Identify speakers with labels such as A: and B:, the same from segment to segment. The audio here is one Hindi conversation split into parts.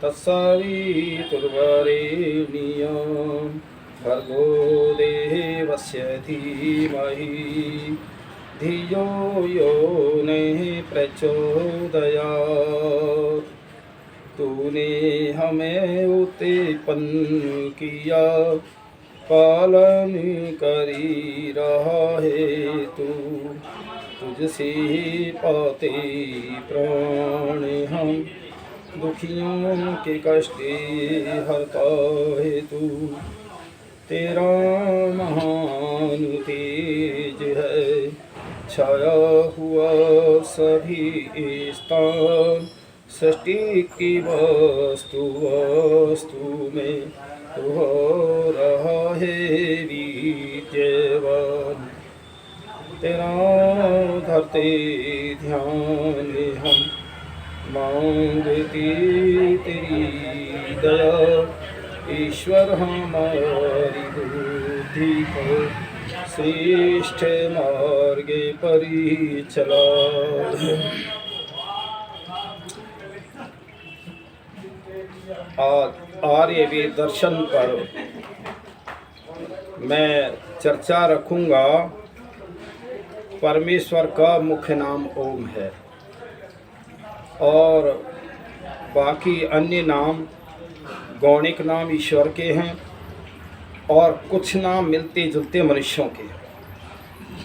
A: तत्सवितुर्वरेण्यं भर्गो देवस्य धीमहि धियो यो नः प्रचोदयात्। तूने हमें उत्पन्न किया, पालन करी रहा है तू। तुझसे पाते प्राण हम, दुखियों के कष्ट हरता है तू। तेरा महान तेज है, छाया हुआ सभी स्थान। सृष्टि की वस्तु वस्तु में तू हो रहा है विजयवान। तेरा धरते ध्यान हम, मांगती तेरी दया। ईश्वर हमारी बुद्धि को श्रेष्ठ मार्ग पर चला। आज आर्यवेद दर्शन पर मैं चर्चा रखूंगा। परमेश्वर का मुख्य नाम ओम है और बाकी अन्य नाम गौणिक नाम ईश्वर के हैं और कुछ नाम मिलते जुलते मनुष्यों के।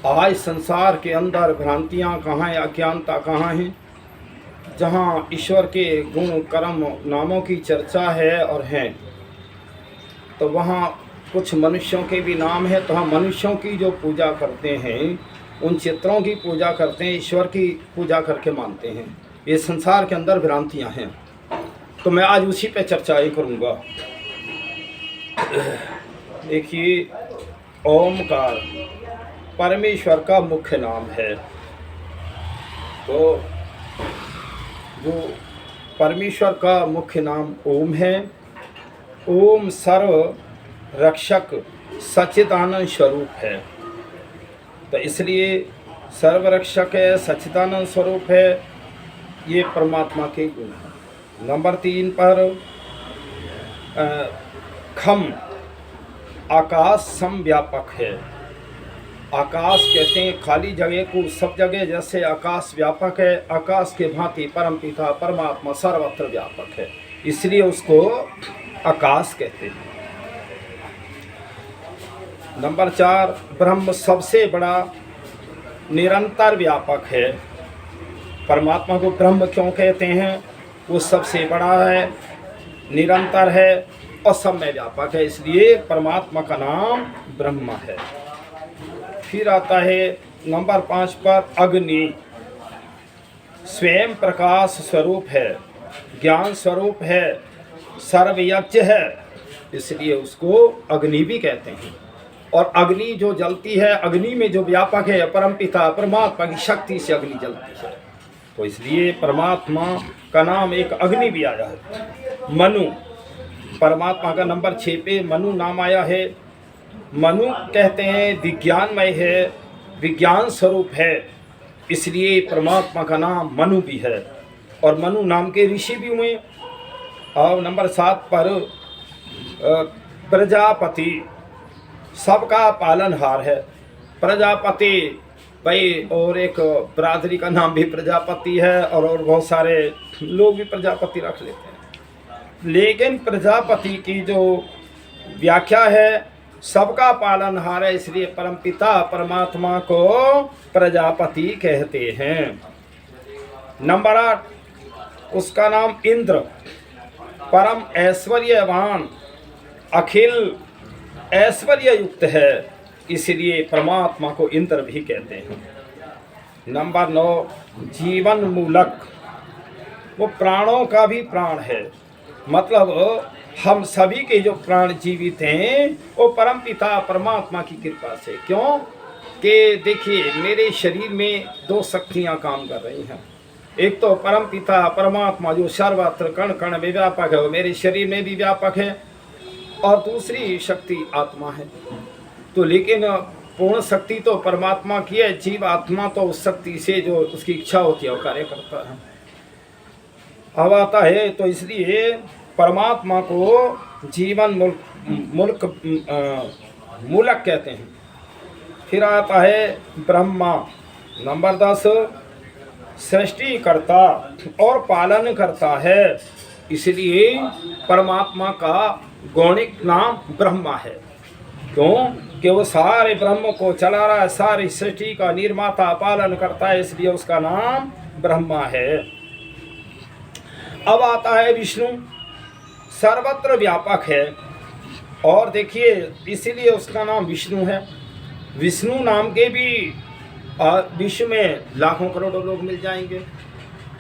A: आज संसार के अंदर भ्रांतियाँ कहाँ हैं, अज्ञानता कहाँ है। जहाँ ईश्वर के गुण कर्म नामों की चर्चा है और हैं, तो वहाँ कुछ मनुष्यों के भी नाम है। तो हम मनुष्यों की जो पूजा करते हैं, उन चित्रों की पूजा करते हैं, ईश्वर की पूजा करके मानते हैं। ये संसार के अंदर भ्रांतियाँ हैं। तो मैं आज उसी पे चर्चा ही करूँगा। देखिए, ओमकार परमेश्वर का मुख्य नाम है। तो जो परमेश्वर का मुख्य नाम ओम है। ओम सर्व रक्षक सच्चिदानंद स्वरूप है। तो इसलिए सर्वरक्षक है, सच्चिदानंद स्वरूप है। ये परमात्मा के गुण हैं। नंबर 3 पर खम आकाश समव्यापक है। आकाश कहते हैं खाली जगह को, सब जगह जैसे आकाश व्यापक है, आकाश के भांति परमपिता परमात्मा सर्वत्र व्यापक है, इसलिए उसको आकाश कहते हैं। नंबर 4 ब्रह्म सबसे बड़ा निरंतर व्यापक है। परमात्मा को ब्रह्म क्यों कहते हैं? वो सबसे बड़ा है, निरंतर है और सब में व्यापक है, इसलिए परमात्मा का नाम ब्रह्म है। फिर आता है नंबर 5 पर अग्नि। स्वयं प्रकाश स्वरूप है, ज्ञान स्वरूप है, सर्वयज्ञ है, इसलिए उसको अग्नि भी कहते हैं। और अग्नि जो जलती है, अग्नि में जो व्यापक है परमपिता परमात्मा की शक्ति से अग्नि जलती है, तो इसलिए परमात्मा का नाम एक अग्नि भी आया है। मनु परमात्मा का नंबर 6 पे मनु नाम आया है। मनु कहते हैं विज्ञानमय है, विज्ञान स्वरूप है, इसलिए परमात्मा का नाम मनु भी है। और मनु नाम के ऋषि भी हुए। और नंबर 7 पर प्रजापति सबका पालनहार है। प्रजापति भाई, और एक बरादरी का नाम भी प्रजापति है और बहुत सारे लोग भी प्रजापति रख लेते हैं। लेकिन प्रजापति की जो व्याख्या है सबका पालनहार है, इसलिए परमपिता परमात्मा को प्रजापति कहते हैं। नंबर 8 उसका नाम इंद्र, परम ऐश्वर्यवान, अखिल ऐश्वर्य युक्त है, इसलिए परमात्मा को इंद्र भी कहते हैं। नंबर 9 जीवन मूलक, वो प्राणों का भी प्राण है। मतलब हम सभी के जो प्राण जीवित हैं वो परमपिता परमात्मा की कृपा से। क्यों कि देखिए, मेरे शरीर में 2 शक्तियाँ काम कर रही हैं। एक तो परमपिता परमात्मा जो सर्वत्र कण कण में व्यापक है, वो मेरे शरीर में भी व्यापक है, और दूसरी शक्ति आत्मा है। तो लेकिन पूर्ण शक्ति तो परमात्मा की है, जीव आत्मा तो उस शक्ति से जो उसकी इच्छा होती है वो कार्य करता है। अब आता है, तो इसलिए परमात्मा को जीवन मूलक कहते हैं। फिर आता है ब्रह्मा। नंबर 10 सृष्टि करता और पालन करता है, इसलिए परमात्मा का गौणिक नाम ब्रह्मा है। क्यों? कि वो सारे ब्रह्म को चला रहा है, सारी सृष्टि का निर्माता पालन करता है, इसलिए उसका नाम ब्रह्मा है। अब आता है विष्णु। सर्वत्र व्यापक है और देखिए इसीलिए उसका नाम विष्णु है। विष्णु नाम के भी विश्व में लाखों करोड़ों लोग मिल जाएंगे।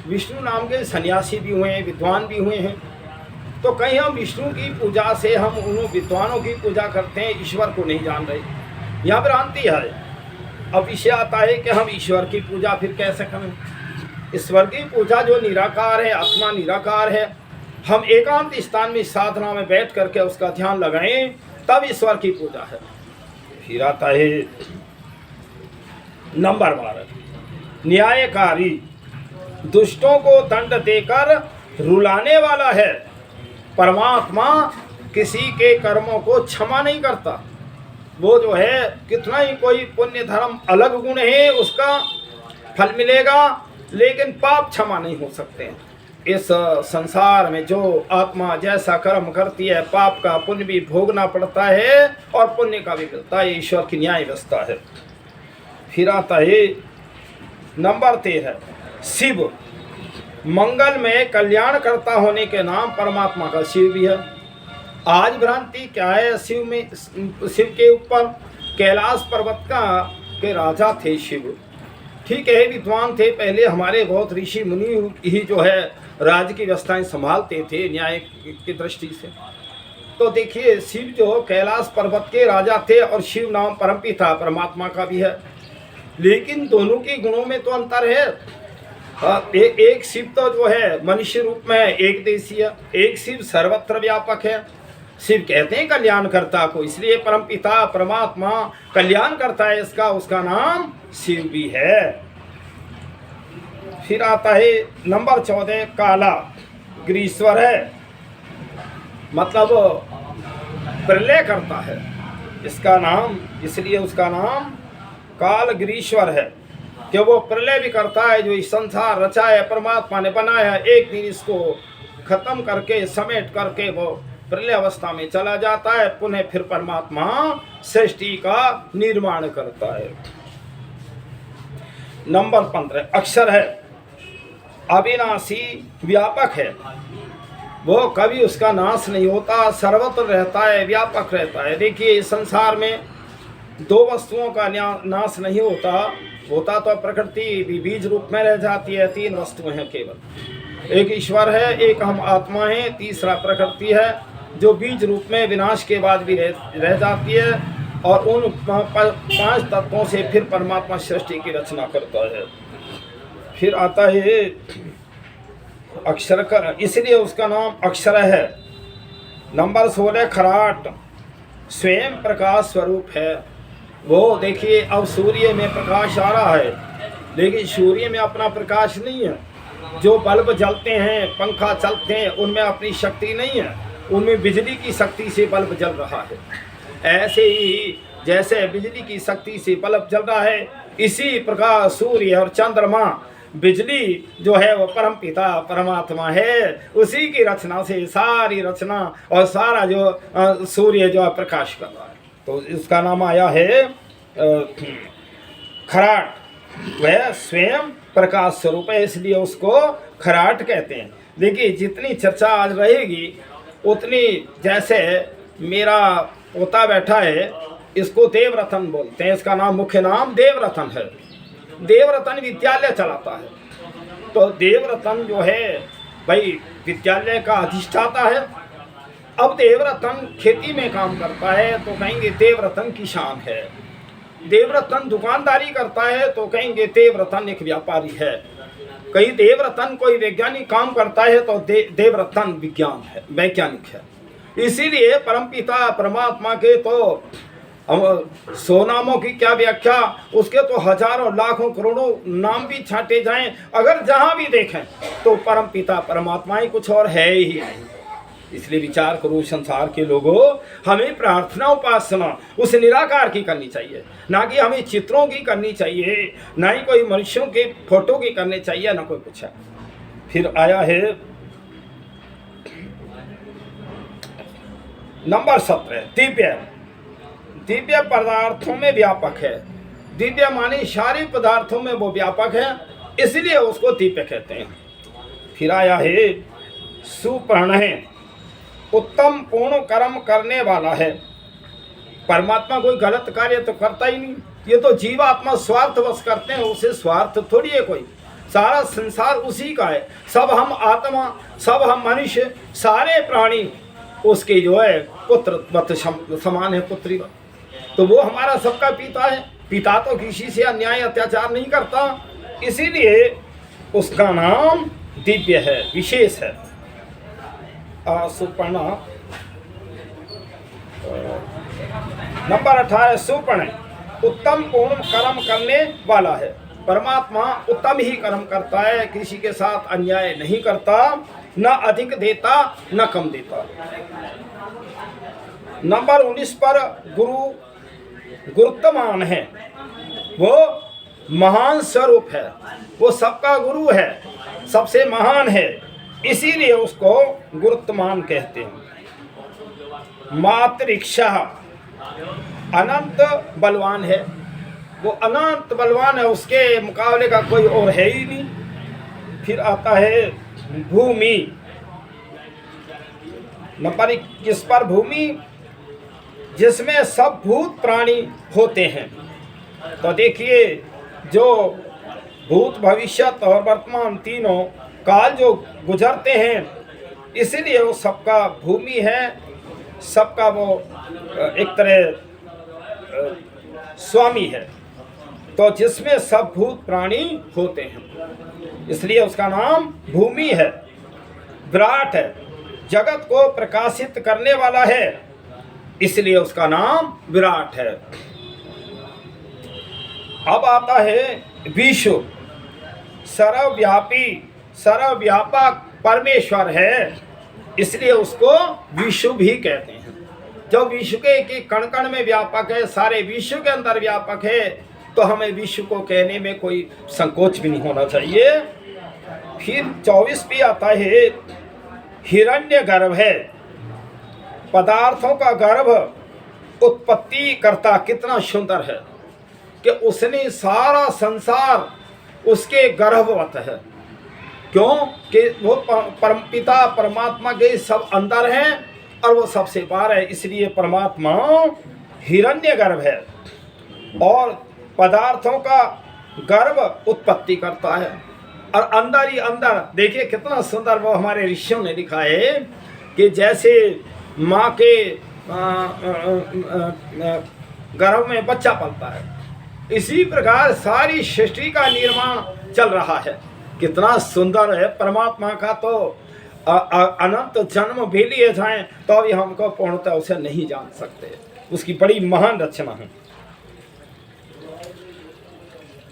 A: विष्णु नाम के सन्यासी भी हुए हैं, विद्वान भी हुए हैं। तो कहीं हम विष्णु की पूजा से हम उन विद्वानों की पूजा करते हैं, ईश्वर को नहीं जान रहे, यहाँ भ्रांति है। अब विषय आता है कि हम ईश्वर की पूजा फिर कैसे करें। ईश्वर की पूजा जो निराकार है, आत्मा निराकार है, हम एकांत स्थान में साधना में बैठ करके उसका ध्यान लगाएं, तब ईश्वर की पूजा है। फिर आता है नंबर 12 न्यायकारी। दुष्टों को दंड देकर रुलाने वाला है। परमात्मा किसी के कर्मों को क्षमा नहीं करता। वो जो है कितना ही कोई पुण्य धर्म अलग गुण है उसका फल मिलेगा, लेकिन पाप क्षमा नहीं हो सकते। इस संसार में जो आत्मा जैसा कर्म करती है, पाप का पुण्य भी भोगना पड़ता है और पुण्य का भी मिलता है। ईश्वर की न्याय व्यवस्था है। फिर आता है नंबर 13 शिव। मंगल में कल्याण करता होने के नाम परमात्मा का शिव भी है। आज भ्रांति क्या है शिव में? शिव के ऊपर कैलाश पर्वत का के राजा थे शिव। ठीक है, विद्वान थे पहले हमारे बहुत ऋषि मुनि ही जो है राज्य की व्यवस्थाएं संभालते थे न्याय की दृष्टि से। तो देखिए शिव जो कैलाश पर्वत के राजा थे और शिव नाम परमपिता परमात्मा का भी है, लेकिन दोनों के गुणों में तो अंतर है। एक शिव तो जो है मनुष्य रूप में एक देशीय, एक शिव सर्वत्र व्यापक है। शिव कहते हैं कल्याण करता को, इसलिए परमपिता परमात्मा कल्याण करता है, इसका उसका नाम शिव भी है। फिर आता है नंबर 14 काला ग्रीश्वर है, मतलब प्रलय करता है इसका नाम, इसलिए उसका नाम काल ग्रीश्वर है कि वो प्रलय भी करता है। जो इस संसार रचा है परमात्मा ने बनाया है, एक दिन इसको खत्म करके समेट करके वो प्रलय अवस्था में चला जाता है, पुनः फिर परमात्मा सृष्टि का निर्माण करता है। नंबर 15 अक्षर है, अविनाशी व्यापक है, वो कभी उसका नाश नहीं होता, सर्वत्र रहता है, व्यापक रहता है। देखिए इस संसार में दो वस्तुओं का नाश नहीं होता तो प्रकृति भी बीज रूप में रह जाती है। 3 वस्तुएं हैं केवल, एक ईश्वर है, एक हम आत्मा है, तीसरा प्रकृति है जो बीज रूप में विनाश के बाद भी रह जाती है। और उन 5 तत्वों से फिर परमात्मा सृष्टि की रचना करता है। फिर आता है अक्षर का, इसलिए उसका नाम अक्षर है। नंबर 16 खराट, स्वयं प्रकाश स्वरूप है। वो देखिए अब सूर्य में प्रकाश आ रहा है, लेकिन सूर्य में अपना प्रकाश नहीं है। जो बल्ब जलते हैं, पंखा चलते हैं, उनमें अपनी शक्ति नहीं है, उनमें बिजली की शक्ति से बल्ब जल रहा है। ऐसे ही जैसे बिजली की शक्ति से बल्ब जल रहा है, इसी प्रकार सूर्य और चंद्रमा, बिजली जो है वो परमपिता परमात्मा है, उसी की रचना से सारी रचना और सारा जो सूर्य जो है प्रकाश कर रहा है। तो इसका नाम आया है खराट। वह स्वयं प्रकाश स्वरूप है, इसलिए उसको खराट कहते हैं। देखिए जितनी चर्चा आज रहेगी उतनी, जैसे मेरा पोता बैठा है, इसको देवरतन बोलते हैं, इसका नाम मुख्य नाम देवरतन है। देवरतन विद्यालय चलाता है, तो देवरतन जो है भाई विद्यालय का अधिष्ठाता है। अब देवरतन खेती में काम करता है तो कहेंगे देवरतन किसान है। देवरतन दुकानदारी करता है तो कहेंगे देवरतन एक व्यापारी है। कहीं देवरतन कोई वैज्ञानिक काम करता है तो देवरतन विज्ञान है, वैज्ञानिक है। इसीलिए परमपिता परमात्मा के तो 100 नामों की क्या व्याख्या, उसके तो हजारों लाखों करोड़ों नाम भी छांटे जाएं, अगर जहां भी देखें तो परमपिता परमात्मा ही, कुछ और है ही नहीं। इसलिए विचार करो संसार के लोगों, हमें प्रार्थना उपासना उस निराकार की करनी चाहिए, ना कि हमें चित्रों की करनी चाहिए, ना ही कोई मनुष्यों के फोटो की करनी चाहिए, ना कोई कुछ है। फिर आया है नंबर 17, दिव्य। दिव्य पदार्थों में व्यापक है। दिव्य माने सारे पदार्थों में वो व्यापक है, इसलिए उसको दिव्य कहते हैं। फिर आया है सुपर्ण है, उत्तम पूर्ण कर्म करने वाला है। परमात्मा कोई गलत कार्य तो करता ही नहीं, ये तो जीवात्मा स्वार्थवश करते हैं, उसे स्वार्थ थोड़ी है कोई। सारा संसार उसी का है, सब हम आत्मा, सब हम मनुष्य, सारे प्राणी उसके जो है पुत्र मत समान है, पुत्री का। तो वो हमारा सबका पिता है। पिता तो किसी से अन्याय अत्याचार नहीं करता, इसीलिए उसका नाम दिव्य है, विशेष है। सुपर्ण नंबर 18, सुपर्ण उत्तम पूर्ण कर्म करने वाला है। परमात्मा उत्तम ही कर्म करता है, किसी के साथ अन्याय नहीं करता, न अधिक देता न कम देता। नंबर 19 पर गुरुत्तमान है, वो महान स्वरूप है, वो सबका गुरु है, सबसे महान है, इसीलिए उसको गुरुत्तमान कहते हैं। मातृक्षा अनंत बलवान है, वो अनंत बलवान है, उसके मुकाबले का कोई और है ही नहीं। फिर आता है भूमि, नंबर 21 पर भूमि, जिसमें सब भूत प्राणी होते हैं। तो देखिए, जो भूत भविष्यत और वर्तमान तीनों काल जो गुजरते हैं, इसीलिए वो सबका भूमि है, सबका वो एक तरह स्वामी है। तो जिसमें सब भूत प्राणी होते हैं, इसलिए उसका नाम भूमि है। विराट है, जगत को प्रकाशित करने वाला है, इसलिए उसका नाम विराट है। अब आता है विश्व, सर्वव्यापी सर्वव्यापक परमेश्वर है, इसलिए उसको विश्व भी कहते हैं। जो विश्व के एक कण कण में व्यापक है, सारे विश्व के अंदर व्यापक है, तो हमें विश्व को कहने में कोई संकोच भी नहीं होना चाहिए। फिर 24 पे आता है हिरण्य गर्भ है, पदार्थों का गर्भ उत्पत्ति करता। कितना सुंदर है कि उसने सारा संसार उसके गर्भवत है। क्यों कि वो परमपिता परमात्मा के सब अंदर हैं और वो सबसे बाहर है, इसलिए परमात्मा हिरण्य गर्भ है और पदार्थों का गर्भ उत्पत्ति करता है। और अंदर ही अंदर देखिए कितना सुंदर वो हमारे ऋषियों ने लिखा है कि जैसे माँ के गर्भ में बच्चा पलता है, इसी प्रकार सारी सृष्टि का निर्माण चल रहा है। कितना सुंदर है परमात्मा का। तो अनंत जन्म भी लिए जाएं तो भी हमको पूर्णतः उसे नहीं जान सकते, उसकी बड़ी महान रचना है।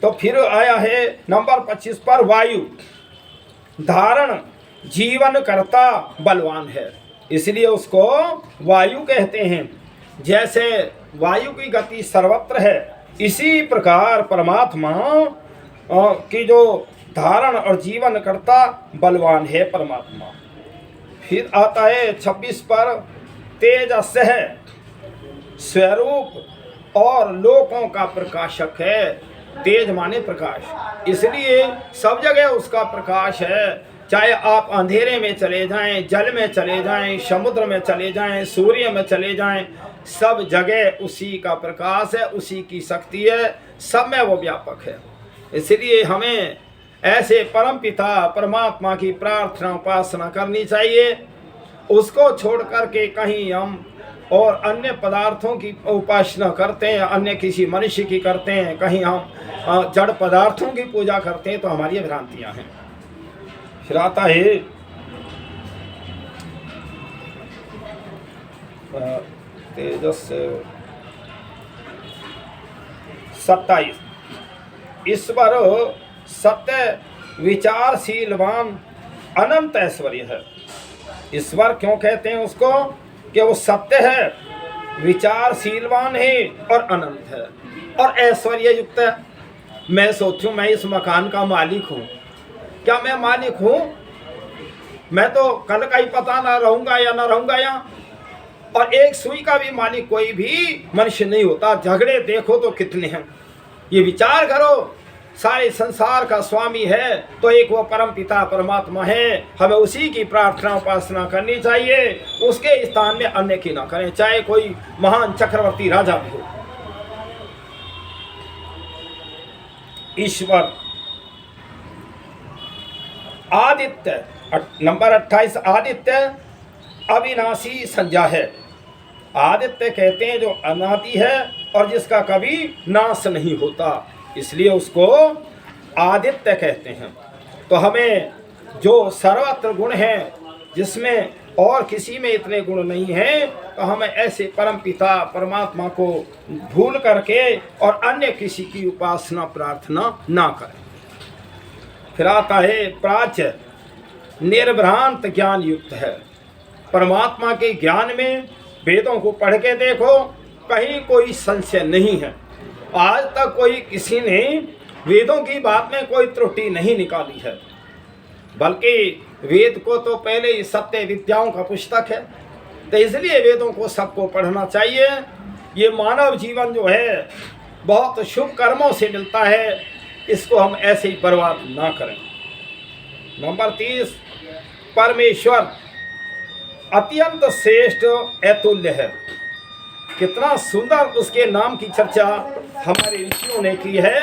A: तो फिर आया है नंबर 25 पर वायु, धारण जीवन करता बलवान है, इसलिए उसको वायु कहते हैं। जैसे वायु की गति सर्वत्र है, इसी प्रकार परमात्मा की जो धारण और जीवन करता बलवान है परमात्मा। फिर आता है 26 पर तेजस है, स्वरूप और लोकों का प्रकाशक है। तेज माने प्रकाश, इसलिए सब जगह उसका प्रकाश है। चाहे आप अंधेरे में चले जाएं, जल में चले जाएं, समुद्र में चले जाएं, सूर्य में चले जाएं, सब जगह उसी का प्रकाश है, उसी की शक्ति है, सब में वो व्यापक है। इसलिए हमें ऐसे परम पिता परमात्मा की प्रार्थना उपासना करनी चाहिए। उसको छोड़ करके कहीं हम और अन्य पदार्थों की उपासना करते हैं, अन्य किसी मनुष्य की करते हैं, कहीं हम जड़ पदार्थों की पूजा करते हैं, तो हमारी भ्रांतियां हैं। फिर आता है तेजस 27, ईश्वर सत्य विचारशीलवान अनंत ऐश्वर्य है। ईश्वर क्यों कहते हैं उसको? कि वो सत्य है, विचारशीलवान है और अनंत है और ऐश्वर्य युक्त है। मैं सोचूं मैं इस मकान का मालिक हूँ, क्या मैं मालिक हूँ? मैं तो कल का ही पता ना रहूंगा या ना रहूंगा यहाँ। और एक सुई का भी मालिक कोई भी मनुष्य नहीं होता। झगड़े देखो तो कितने हैं, ये विचार करो। सारे संसार का स्वामी है तो एक वो परम पिता परमात्मा है, हमें उसी की प्रार्थना उपासना करनी चाहिए, उसके स्थान में अन्य की ना करें, चाहे कोई महान चक्रवर्ती राजा भी हो। ईश्वर आदित्य, नंबर 28, आदित्य अविनाशी संज्ञा है। आदित्य कहते हैं जो अनादि है और जिसका कभी नाश नहीं होता, इसलिए उसको आदित्य कहते हैं। तो हमें जो सर्वत्र गुण हैं, जिसमें और किसी में इतने गुण नहीं हैं, तो हमें ऐसे परम पिता परमात्मा को भूल करके और अन्य किसी की उपासना प्रार्थना ना करें। फिर आता है प्राच्य, निर्भ्रांत ज्ञान युक्त है। परमात्मा के ज्ञान में वेदों को पढ़ के देखो, कहीं कोई संशय नहीं है। आज तक कोई किसी ने वेदों की बात में कोई त्रुटि नहीं निकाली है, बल्कि वेद को तो पहले ही सत्य विद्याओं का पुस्तक है, तो इसलिए वेदों को सबको पढ़ना चाहिए। ये मानव जीवन जो है बहुत शुभ कर्मों से मिलता है, इसको हम ऐसे ही बर्बाद ना करें। नंबर 30, परमेश्वर अत्यंत श्रेष्ठ अतुल्य है। कितना सुंदर उसके नाम की चर्चा हमारे ऋषियों ने की है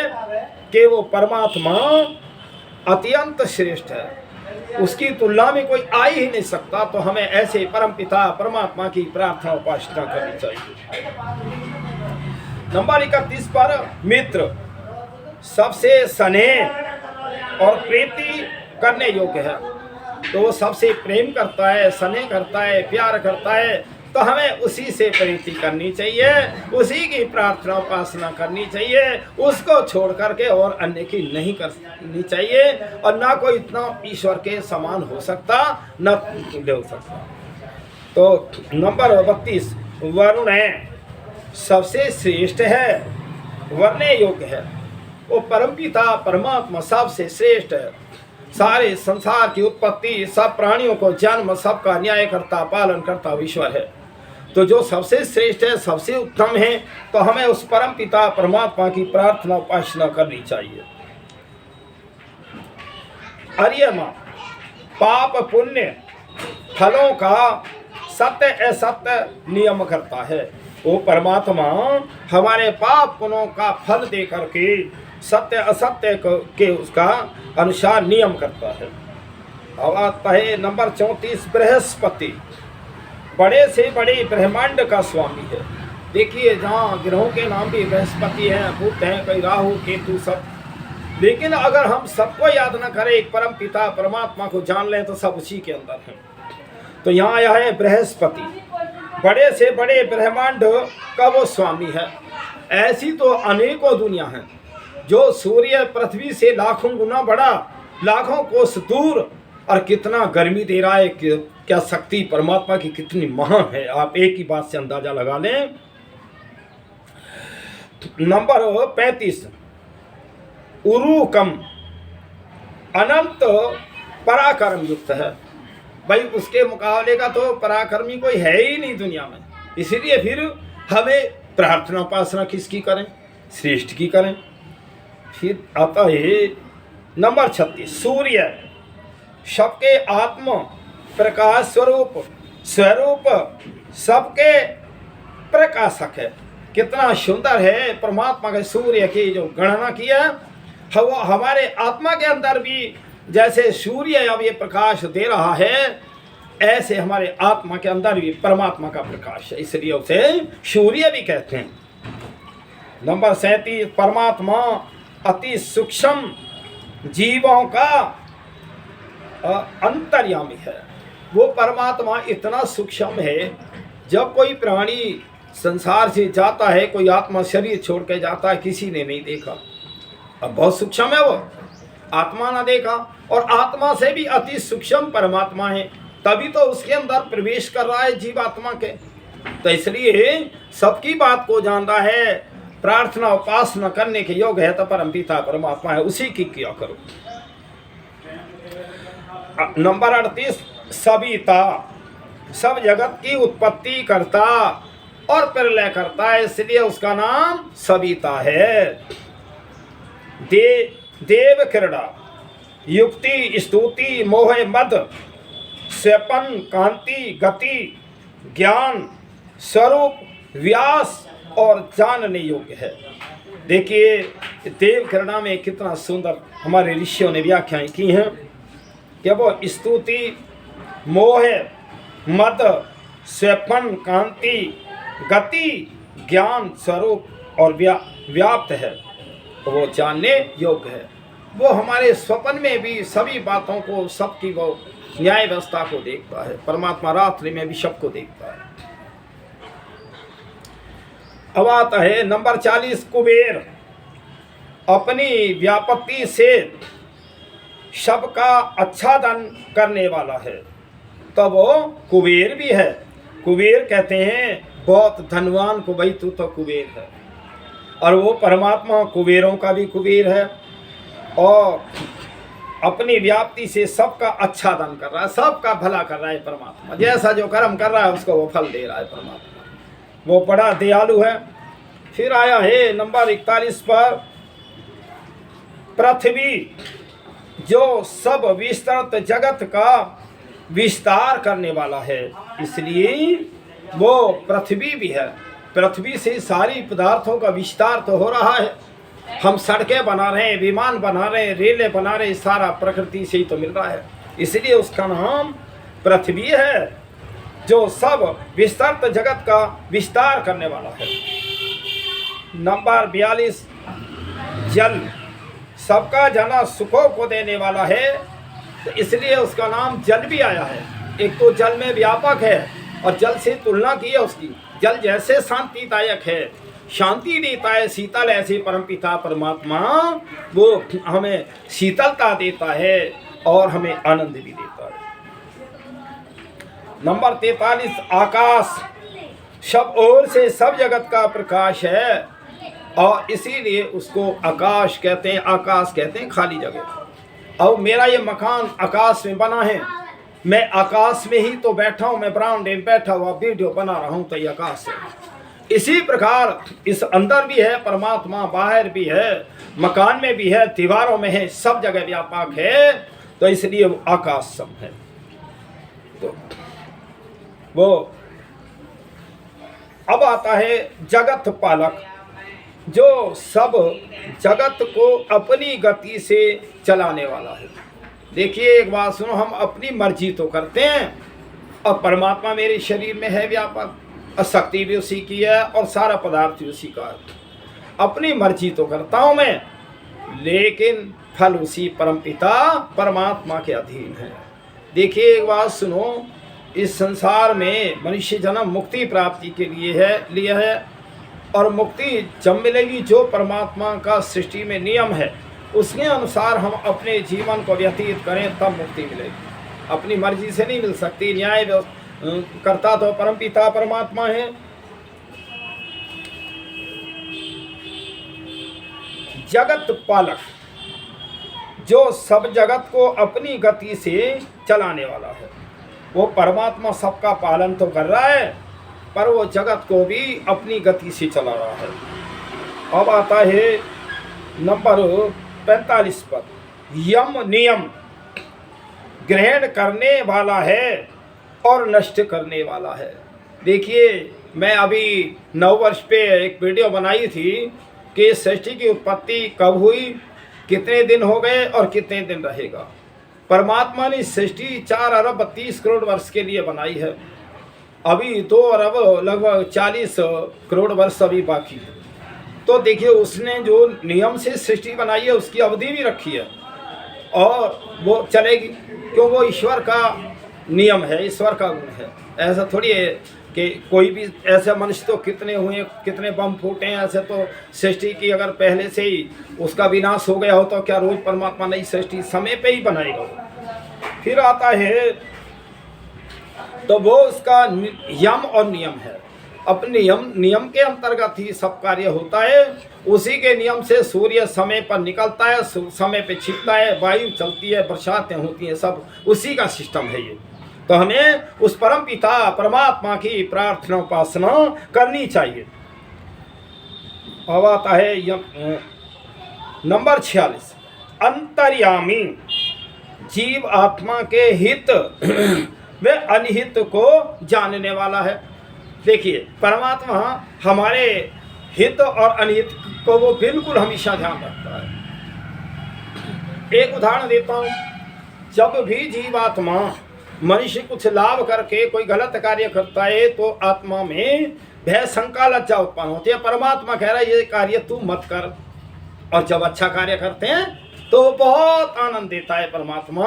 A: कि वो परमात्मा अत्यंत श्रेष्ठ है, उसकी तुलना में कोई आ ही नहीं सकता। तो हमें ऐसे परम पिता परमात्मा की प्रार्थना उपासना करनी चाहिए। नंबर 31 पर मित्र सबसे स्नेह और प्रीति करने योग्य है। तो वो सबसे प्रेम करता है, स्नेह करता है, प्यार करता है, तो हमें उसी से प्रीति करनी चाहिए, उसी की प्रार्थना उपासना करनी चाहिए, उसको छोड़ करके और अन्य की नहीं करनी चाहिए। और ना कोई इतना ईश्वर के समान हो सकता, न तुल्य हो सकता। तो नंबर 32, वरुण है सबसे श्रेष्ठ है, वरने योग्य है। वो परमपिता परमात्मा सबसे श्रेष्ठ है, सारे संसार की उत्पत्ति, सब प्राणियों को जन्म, सबका न्याय करता पालन करता ईश्वर है। तो जो सबसे श्रेष्ठ है, सबसे उत्तम है, तो हमें उस परम पिता परमात्मा की प्रार्थना उपासना करनी चाहिए। अर्यमा पाप पुण्य फलों का सत्य असत्य नियम करता है। वो परमात्मा हमारे पाप पुण्यों का फल दे करके सत्य असत्य के उसका अनुसार नियम करता है। अब आता है नंबर 34, बृहस्पति बड़े से बड़े ब्रह्मांड का स्वामी है। देखिए जहाँ ग्रहों के नाम भी बृहस्पति हैं, बुध हैं, कई राहु केतु सब, लेकिन अगर हम सबको याद न करें, एक परम पिता परमात्मा को जान लें, तो सब उसी के अंदर हैं। तो यहाँ आया है बृहस्पति, बड़े से बड़े ब्रह्मांड का वो स्वामी है। ऐसी तो अनेकों दुनिया हैं जो सूर्य पृथ्वी से लाखों गुना बड़ा, लाखों कोस दूर, और कितना गर्मी दे रहा है। क्या शक्ति परमात्मा की कितनी महान है, आप एक ही बात से अंदाजा लगा लें। नंबर 35, उरुकम अनंत पराक्रम युक्त है। भाई उसके मुकाबले का तो पराक्रमी कोई है ही नहीं दुनिया में, इसीलिए फिर हमें प्रार्थना उपासना किसकी करें? श्रेष्ठ की करें। फिर आता है नंबर 36, सूर्य सबके आत्म प्रकाश स्वरूप सबके प्रकाशक है। कितना सुंदर है परमात्मा के सूर्य की जो गणना किया। हमारे आत्मा के अंदर भी जैसे सूर्य अब ये प्रकाश दे रहा है, ऐसे हमारे आत्मा के अंदर भी परमात्मा का प्रकाश है, इसलिए उसे सूर्य भी कहते हैं। नंबर 37, परमात्मा अति सूक्ष्म जीवों का अंतर्यामी है। वो परमात्मा इतना सूक्ष्म है, जब कोई प्राणी संसार से जाता है, कोई आत्मा शरीर छोड़ के जाता है, किसी ने नहीं देखा। अब बहुत सूक्ष्म है वो, आत्मा ना देखा, और आत्मा से भी अति सूक्ष्म परमात्मा है। तभी तो उसके अंदर प्रवेश कर रहा है जीवात्मा के। तो इसलिए सबकी बात को जान रहा है, प्रार्थना उपासना करने के योग्य है तो परमपिता परमात्मा है, उसी की किया करो। नंबर 38, सविता, सब जगत की उत्पत्ति करता और प्रलय करता है, इसलिए उसका नाम सविता है। देव क्रीड़ा, युक्ति स्तुति मोह मद स्वपन कांति गति ज्ञान स्वरूप व्यास और जानने योग्य है। देखिए देव क्रीड़ा में कितना सुंदर हमारे ऋषियों ने व्याख्याएं की हैं कि वो स्तुति मोह मद स्वपन कांति गति ज्ञान स्वरूप और व्याप्त है, तो वो जानने योग्य है। वो हमारे स्वप्न में भी सभी बातों को, सबकी वो न्याय व्यवस्था को देखता है। परमात्मा रात्रि में भी सबको देखता है। अब आता है नंबर 40, कुबेर, अपनी व्यापत्ति से सबका आच्छादन करने वाला है, तो वो कुबेर भी है। कुबेर कहते हैं बहुत धनवान को, भाई तू तो कुबेर है। और वो परमात्मा कुबेरों का भी कुबेर है और अपनी व्याप्ति से सबका आच्छादन कर रहा है, सबका भला कर रहा है परमात्मा। जैसा जो कर्म कर रहा है उसको वो फल दे रहा है परमात्मा, वो बड़ा दयालु है। फिर आया है नंबर 41 पर, पृथ्वी, जो सब विस्तृत जगत का विस्तार करने वाला है, इसलिए वो पृथ्वी भी है। पृथ्वी से सारी पदार्थों का विस्तार तो हो रहा है। हम सड़कें बना रहे हैं, विमान बना रहे हैं, रेलें बना रहे हैं, सारा प्रकृति से ही तो मिल रहा है, इसलिए उसका नाम पृथ्वी है, जो सब विस्तृत जगत का विस्तार करने वाला है। नंबर 42, जल, सबका जना सुखों को देने वाला है, तो इसलिए उसका नाम जल भी आया है। एक तो जल में व्यापक है और जल से तुलना की है उसकी। जल जैसे शांतिदायक है, शांति देता है, शीतल, ऐसे परमपिता परमात्मा वो हमें शीतलता देता है और हमें आनंद भी देता है। नंबर 43, आकाश, सब ओर से सब जगत का प्रकाश है और इसीलिए उसको आकाश कहते हैं। आकाश कहते हैं खाली जगह। और मेरा ये मकान आकाश में बना है, मैं आकाश में ही तो बैठा हूँ, मैं बरामदे में बैठा हुआ वीडियो बना रहा हूँ, तो ये आकाश है। इसी प्रकार इस अंदर भी है परमात्मा, बाहर भी है, मकान में भी है, दीवारों में है, सब जगह व्यापक है, तो इसलिए वो आकाश सब है। तो वो अब आता है जगत पालक, जो सब जगत को अपनी गति से चलाने वाला है। देखिए एक बात सुनो, हम अपनी मर्जी तो करते हैं और परमात्मा मेरे शरीर में है व्यापक, और शक्ति भी उसी की है और सारा पदार्थ भी उसी का है। अपनी मर्जी तो करता हूँ मैं, लेकिन फल उसी परमपिता परमात्मा के अधीन है। देखिए एक बात सुनो, इस संसार में मनुष्य जन्म मुक्ति प्राप्ति के लिए है और मुक्ति जब मिलेगी, जो परमात्मा का सृष्टि में नियम है उसके अनुसार हम अपने जीवन को व्यतीत करें तब मुक्ति मिलेगी। अपनी मर्जी से नहीं मिल सकती। न्याय करता तो परमपिता परमात्मा है। जगत पालक, जो सब जगत को अपनी गति से चलाने वाला है, वो परमात्मा सबका पालन तो कर रहा है पर वो जगत को भी अपनी गति से चला रहा है। अब आता है नंबर 45 पर, यम नियम, ग्रहण करने वाला है और नष्ट करने वाला है। देखिए मैं अभी 9 वर्ष पे एक वीडियो बनाई थी कि सृष्टि की उत्पत्ति कब हुई, कितने दिन हो गए और कितने दिन रहेगा। परमात्मा ने सृष्टि 4 अरब 32 करोड़ वर्ष के लिए बनाई है। अभी 2 अरब लगभग 40 करोड़ वर्ष अभी बाकी है। तो देखिए उसने जो नियम से सृष्टि बनाई है उसकी अवधि भी रखी है और वो चलेगी, क्यों? वो ईश्वर का नियम है, ईश्वर का गुण है। ऐसा थोड़ी है कि कोई भी ऐसे मनुष्य तो कितने हुए, कितने बम फूटे हैं, ऐसे तो सृष्टि की अगर पहले से ही उसका विनाश हो गया हो तो क्या रोज परमात्मा नई सृष्टि समय पे ही बनाएगा। फिर आता है तो वो उसका यम और नियम है। अपने नियम के अंतर्गत ही सब कार्य होता है। उसी के नियम से सूर्य समय पर निकलता है, समय पे छिपता है, वायु चलती है, बरसातें होती हैं, सब उसी का सिस्टम है ये। तो हमें उस परम पिता परमात्मा की प्रार्थना उपासना करनी चाहिए। अब आता है नंबर 46, अंतर्यामी जीव आत्मा के हित व अनहित को जानने वाला है। देखिए, परमात्मा हमारे हित और अनहित को वो बिल्कुल हमेशा ध्यान रखता है। एक उदाहरण देता हूँ, जब भी जीवात्मा मनुष्य कुछ लाभ करके कोई गलत कार्य करता है तो आत्मा में भय शंका लज्जा उत्पन्न होती है। परमात्मा कह रहा है ये कार्य तू मत कर, और जब अच्छा कार्य करते हैं तो बहुत आनंद देता है परमात्मा।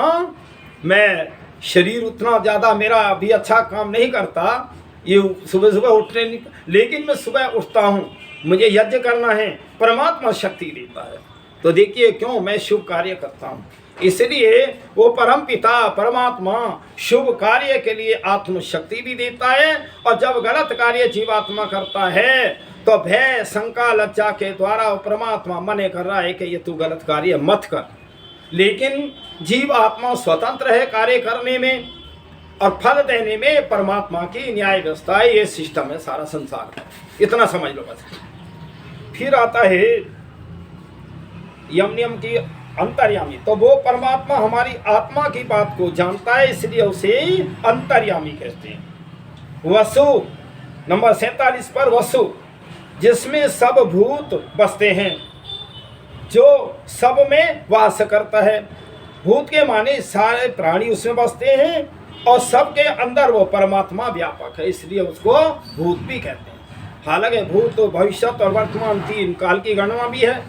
A: मैं शरीर उतना ज़्यादा मेरा अभी अच्छा काम नहीं करता, ये सुबह सुबह उठने नहीं, लेकिन मैं सुबह उठता हूँ, मुझे यज्ञ करना है, परमात्मा शक्ति देता है। तो देखिए क्यों मैं शुभ कार्य करता हूँ, इसलिए वो परम पिता परमात्मा शुभ कार्य के लिए आत्म शक्ति भी देता है। और जब गलत कार्य जीवात्मा करता है तो भय शंका लज्जा के द्वारा वो परमात्मा मने कर रहा है कि ये तू गलत कार्य मत कर। लेकिन जीव आत्मा स्वतंत्र है कार्य करने में और फल देने में। परमात्मा की न्याय व्यवस्था है, ये सिस्टम है सारा संसार का, इतना समझ लो बस। फिर आता है यम नियम की अंतर्यामी। तो वो परमात्मा हमारी आत्मा की बात को जानता है, इसलिए उसे अंतर्यामी कहते हैं। वसु नंबर 47 पर, वसु जिसमें सब भूत बसते हैं, जो सब में वास करता है। भूत के माने सारे प्राणी उसमें बसते हैं और सबके अंदर वो परमात्मा व्यापक है, इसलिए उसको भूत भी कहते हैं। हालांकि भूत तो भविष्य और वर्तमान 3 काल की गणना भी है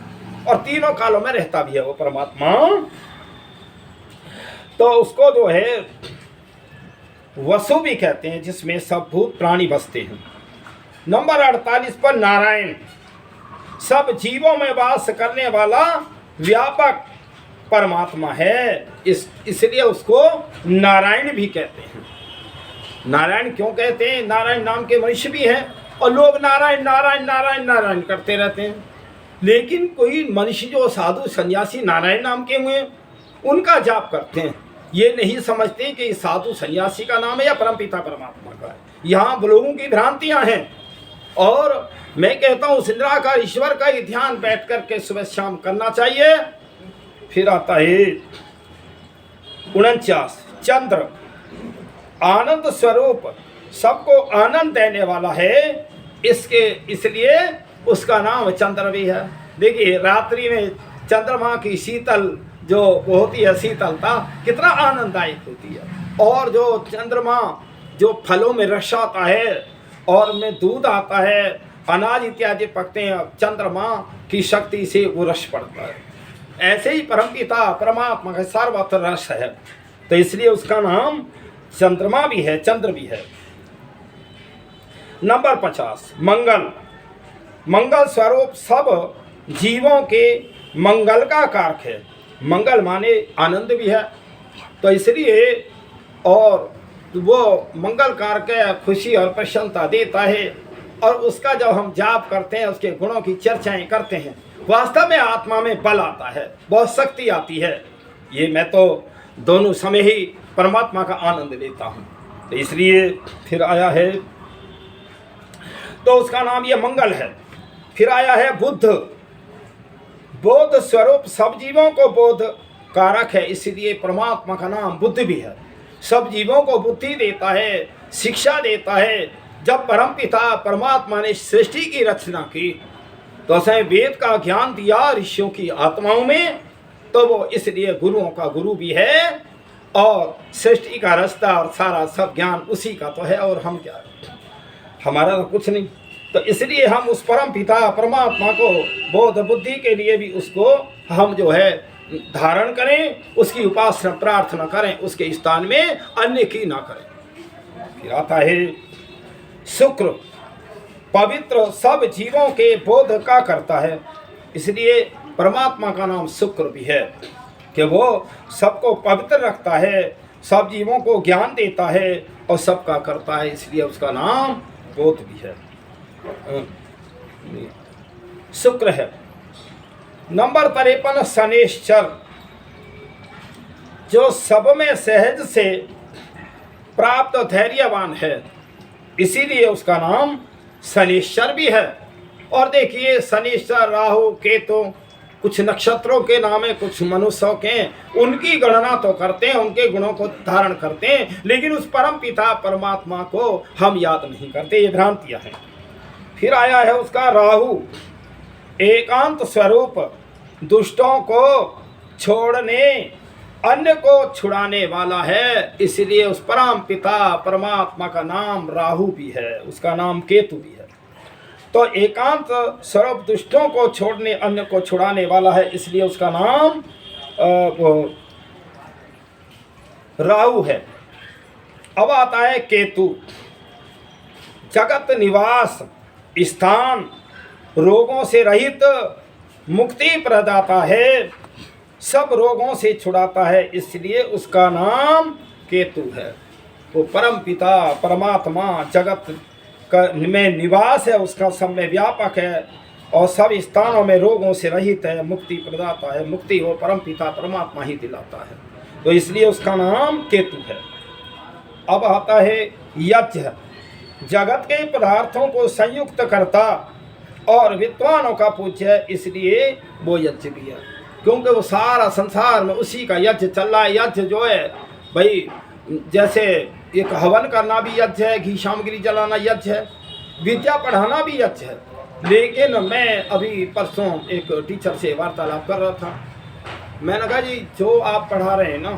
A: और तीनों कालों में रहता भी है वो परमात्मा। तो उसको जो है वसु भी कहते हैं, जिसमें सब भूत प्राणी बसते हैं। नंबर 48 पर, नारायण सब जीवों में वास करने वाला व्यापक परमात्मा है, इसलिए उसको नारायण भी कहते हैं। नारायण क्यों कहते हैं? नारायण नाम के मनुष्य भी हैं और लोग नारायण नारायण नारायण नारायण करते रहते हैं, लेकिन कोई मनुष्य जो साधु सन्यासी नारायण नाम के हुए उनका जाप करते हैं, ये नहीं समझते कि साधु सन्यासी का नाम है या परमपिता परमात्मा का है। यहाँ लोगों की भ्रांतियाँ हैं और मैं कहता हूँ निराकार ईश्वर का ही ध्यान बैठ करके सुबह शाम करना चाहिए। फिर आता है 49, चंद्र आनंद स्वरूप सबको आनंद देने वाला है, इसलिए उसका नाम चंद्र भी है। देखिए रात्रि में चंद्रमा की शीतल जो होती है शीतलता कितना आनंददायक होती है। और जो चंद्रमा जो फलों में रस आता है और में दूध आता है, अनाज इत्यादि पकते हैं, चंद्रमा की शक्ति से वो रस पड़ता है। ऐसे ही परमपिता परमात्मा का सर्वत्र रस है, तो इसलिए उसका नाम चंद्रमा भी है, चंद्र भी है। नंबर 50, मंगल मंगल स्वरूप सब जीवों के मंगल का कारक है। मंगल माने आनंद भी है, तो इसलिए और वो मंगल कारक है, खुशी और प्रसन्नता देता है। और उसका जब हम जाप करते हैं, उसके गुणों की चर्चाएं करते हैं, वास्तव में आत्मा में बल आता है, बहुत शक्ति आती है। ये मैं तो दोनों समय ही परमात्मा का आनंद लेता हूँ, तो इसलिए फिर आया है, तो उसका नाम ये मंगल है। फिर आया है बुद्ध, बोध स्वरूप सब जीवों को बोध कारक है, इसलिए परमात्मा का नाम बुद्ध भी है। सब जीवों को बुद्धि देता है, शिक्षा देता है। जब परमपिता परमात्मा ने सृष्टि की रचना की तो उसे वेद का ज्ञान दिया ऋषियों की आत्माओं में, तो वो इसलिए गुरुओं का गुरु भी है और सृष्टि का रास्ता और सारा सब ज्ञान उसी का तो है, और हम क्या, हमारा तो कुछ नहीं। तो इसलिए हम उस परम पिता परमात्मा को बोध बुद्धि के लिए भी उसको हम जो है धारण करें, उसकी उपासना प्रार्थना करें, उसके स्थान में अन्य की ना करें। फिर आता है शुक्र, पवित्र सब जीवों के बोध का करता है, इसलिए परमात्मा का नाम शुक्र भी है कि वो सबको पवित्र रखता है, सब जीवों को ज्ञान देता है और सबका करता है, इसलिए उसका नाम बोध भी है, शुक्र है। नंबर 53 शनेश्चर, जो सब में सहज से प्राप्त धैर्यवान है, इसीलिए उसका नाम शनेश्वर भी है। और देखिए शनेश्वर, राहु, केतु कुछ नक्षत्रों के नाम है, कुछ मनुष्यों के, उनकी गणना तो करते हैं, उनके गुणों को धारण करते हैं, लेकिन उस परम पिता परमात्मा को हम याद नहीं करते, ये भ्रांतियां हैं। फिर आया है उसका राहु, एकांत स्वरूप, दुष्टों को छोड़ने, अन्य को छुड़ाने वाला है, इसलिए उस परम पिता परमात्मा का नाम राहु भी है, उसका नाम केतु भी है। तो एकांत स्वरूप, दुष्टों को छोड़ने, अन्य को छुड़ाने वाला है, इसलिए उसका नाम राहु है। अब आता है केतु, जगत निवास स्थान, रोगों से रहित, मुक्ति प्रदाता है, सब रोगों से छुड़ाता है, इसलिए उसका नाम केतु है। वो परम पिता परमात्मा जगत में निवास है, उसका सब में व्यापक है और सब स्थानों में रोगों से रहित है, मुक्ति प्रदाता है, मुक्ति वो परम पिता परमात्मा ही दिलाता है, तो इसलिए उसका नाम केतु है। अब आता है यज्ञ, जगत के पदार्थों को संयुक्त करता और विद्वानों का पूज्य है, इसलिए वो यज्ञ भी है, क्योंकि वो सारा संसार में उसी का यज्ञ चल रहा है। यज्ञ जो है भाई, जैसे एक हवन करना भी यज्ञ है, घी सामग्री जलाना यज्ञ है, विद्या पढ़ाना भी यज्ञ है। लेकिन मैं अभी परसों एक टीचर से वार्तालाप कर रहा था, मैंने कहा जी जो आप पढ़ा रहे हैं ना,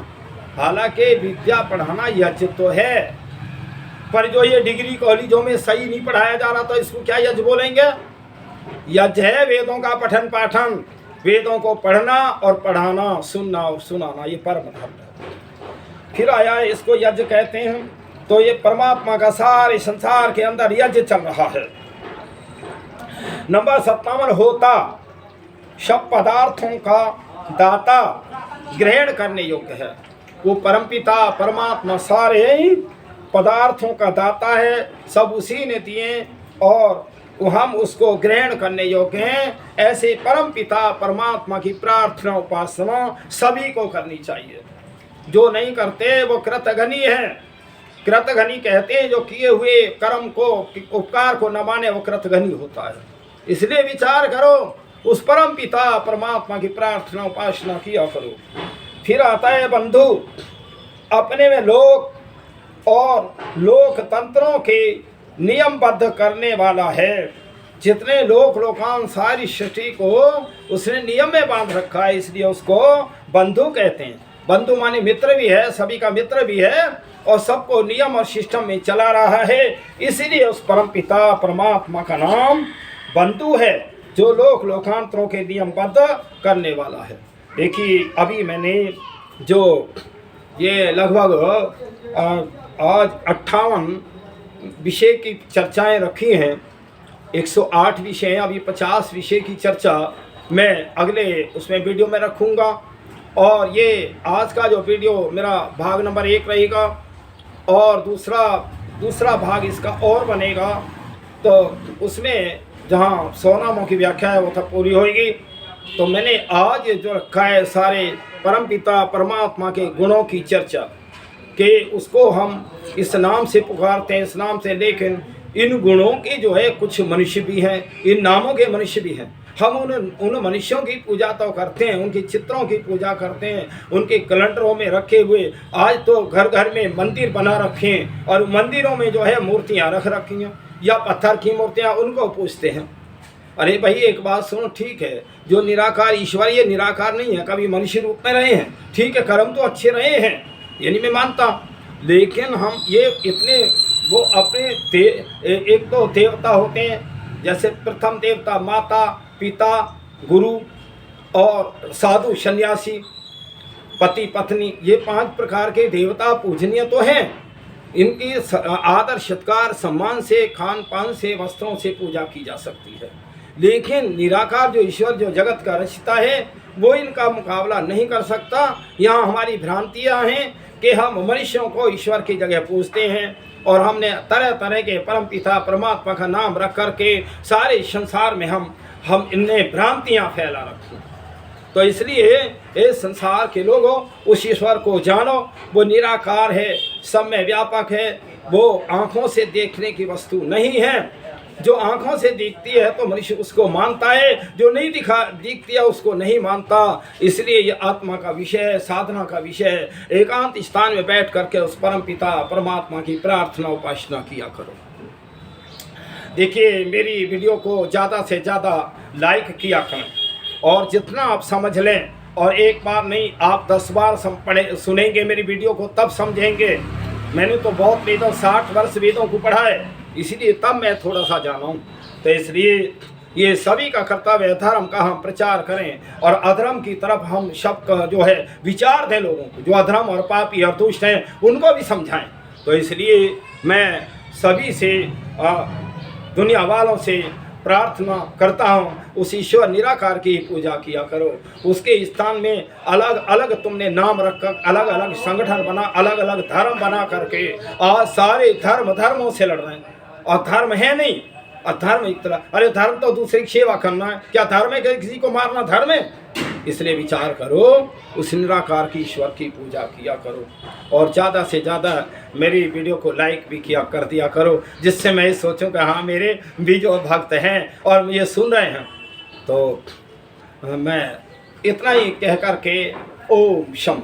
A: हालांकि विद्या पढ़ाना यज्ञ तो है, पर जो ये डिग्री कॉलेजों में सही नहीं पढ़ाया जा रहा, तो इसको क्या यज्ञ बोलेंगे? यज्ञ है वेदों का पठन पाठन, वेदों को पढ़ना और पढ़ाना, सुनना और सुनाना, ये परम धर्म है। फिर आया है, इसको यज्ञ कहते हैं, तो ये परमात्मा का सारे संसार के अंदर यज्ञ चल रहा है। नंबर 57 होता, सब पदार्थों का दाता, ग्रहण करने योग्य है। वो परमपिता परमात्मा सारे पदार्थों का दाता है, सब उसी ने दिए और हम उसको ग्रहण करने योग्य हैं। ऐसे परम पिता परमात्मा की प्रार्थना उपासना सभी को करनी चाहिए। जो नहीं करते वो कृतघ्नी है। कृतघ्नी कहते हैं जो किए हुए कर्म को, उपकार को न माने, वो कृतघ्नी होता है। इसलिए विचार करो, उस परम पिता परमात्मा की प्रार्थना उपासना किया करो। फिर आता है बंधु, अपने में लोक और लोकतंत्रों के नियमबद्ध करने वाला है। जितने लोक लोकान सारी सृष्टि को उसने नियम में बांध रखा है, इसलिए उसको बंधु कहते हैं। बंधु माने मित्र भी है, सभी का मित्र भी है और सबको नियम और सिस्टम में चला रहा है, इसीलिए उस परम पिता परमात्मा का नाम बंधु है, जो लोक लोकांतरों के नियमबद्ध करने वाला है। देखिए अभी मैंने जो ये लगभग आज 58 विषय की चर्चाएं रखी हैं, 108 विषय हैं, अभी 50 विषय की चर्चा मैं अगले उसमें वीडियो में रखूँगा। और ये आज का जो वीडियो मेरा भाग नंबर 1 रहेगा और दूसरा भाग इसका और बनेगा, तो उसमें जहाँ 100 नामों की व्याख्या है वो तब पूरी होगी। तो मैंने आज जो रखा है सारे परमपिता परमात्मा के गुणों की चर्चा, कि उसको हम इस नाम से पुकारते हैं, इस नाम से, लेकिन इन गुणों के जो है कुछ मनुष्य भी हैं, इन नामों के मनुष्य भी हैं। हम उन मनुष्यों की पूजा तो करते हैं, उनके चित्रों की पूजा करते हैं, उनके कैलेंडरों में रखे हुए, आज तो घर घर में मंदिर बना रखे हैं और मंदिरों में जो है मूर्तियाँ रख रखी हैं या पत्थर की मूर्तियाँ, उनको पूजते हैं। अरे भाई एक बात सुनो, ठीक है जो निराकार ईश्वर, ये निराकार नहीं है, कभी मनुष्य रूप में रहे हैं, ठीक है कर्म तो अच्छे रहे हैं, ये नहीं मैं मानता, लेकिन हम ये इतने वो अपने एक तो देवता होते हैं, जैसे प्रथम देवता माता पिता गुरु और साधु सन्यासी पति पत्नी, ये 5 प्रकार के देवता पूजनीय तो हैं। इनकी आदर सत्कार सम्मान से, खान पान से, वस्त्रों से पूजा की जा सकती है, लेकिन निराकार जो ईश्वर जो जगत का रचयिता है वो इनका मुकाबला नहीं कर सकता। यहाँ हमारी भ्रांतियाँ हैं कि हम मनुष्यों को ईश्वर की जगह पूजते हैं और हमने तरह तरह के परम पिता परमात्मा का नाम रख करके सारे संसार में हम इनने भ्रांतियाँ फैला रखी। तो इसलिए इस संसार के लोगों उस ईश्वर को जानो, वो निराकार है, सब में व्यापक है, वो आँखों से देखने की वस्तु नहीं है। जो आँखों से दिखती है तो मनुष्य उसको मानता है, जो नहीं दिखती है उसको नहीं मानता। इसलिए ये आत्मा का विषय है, साधना का विषय है। एकांत स्थान में बैठ करके उस परम पिता परमात्मा की प्रार्थना उपासना किया करो। देखिए, मेरी वीडियो को ज़्यादा से ज़्यादा लाइक किया करें और जितना आप समझ लें, और एक बार नहीं आप 10 बार सुनेंगे मेरी वीडियो को तब समझेंगे। मैंने तो बहुत वेदों 60 वर्ष वेदों को पढ़ा है, इसीलिए तब मैं थोड़ा सा जाना हूँ। तो इसलिए ये सभी का कर्तव्य है, धर्म का हम प्रचार करें और अधर्म की तरफ हम सबका जो है विचार दें। लोगों को जो अधर्म और पापी और दुष्ट हैं उनको भी समझाएं। तो इसलिए मैं सभी से दुनिया वालों से प्रार्थना करता हूँ, उस ईश्वर निराकार की पूजा किया करो। उसके स्थान में अलग अलग तुमने नाम रखकर अलग अलग संगठन बना, अलग अलग धर्म बना करके आज सारे धर्मों से लड़ रहे हैं। और धर्म है नहीं, और धर्म एक तरह, अरे धर्म तो दूसरे की सेवा करना है, क्या धर्म है कि किसी को मारना धर्म है? इसलिए विचार करो, उस निराकार की ईश्वर की पूजा किया करो और ज़्यादा से ज़्यादा मेरी वीडियो को लाइक भी किया कर दिया करो, जिससे मैं सोचूं कि हाँ मेरे भी जो भक्त हैं और मुझे सुन रहे हैं। तो मैं इतना ही कह कर के ओम शम